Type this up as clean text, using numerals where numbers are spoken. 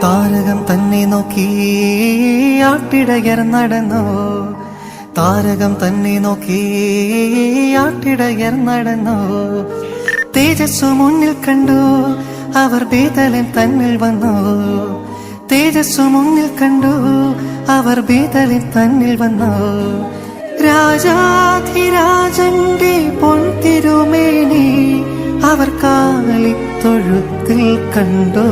താരകം തന്നെ നോക്കി ആട്ടിടയർ നടന്നു. താരകം തന്നെ നോക്കി ആട്ടിടയർ നടന്നു. തേജസ്സു മുന്നിൽ കണ്ടു അവർ ബേതലിൻ തന്നിൽ വന്നു. തേജസ്സു മുന്നിൽ കണ്ടു അവർ ബേതലിൻ തന്നിൽ വന്നു. രാജാധിരാജന്റെ പൊൻതിരുമേനി അവർ കാലിത്തൊഴുത്തിൽ കണ്ടു.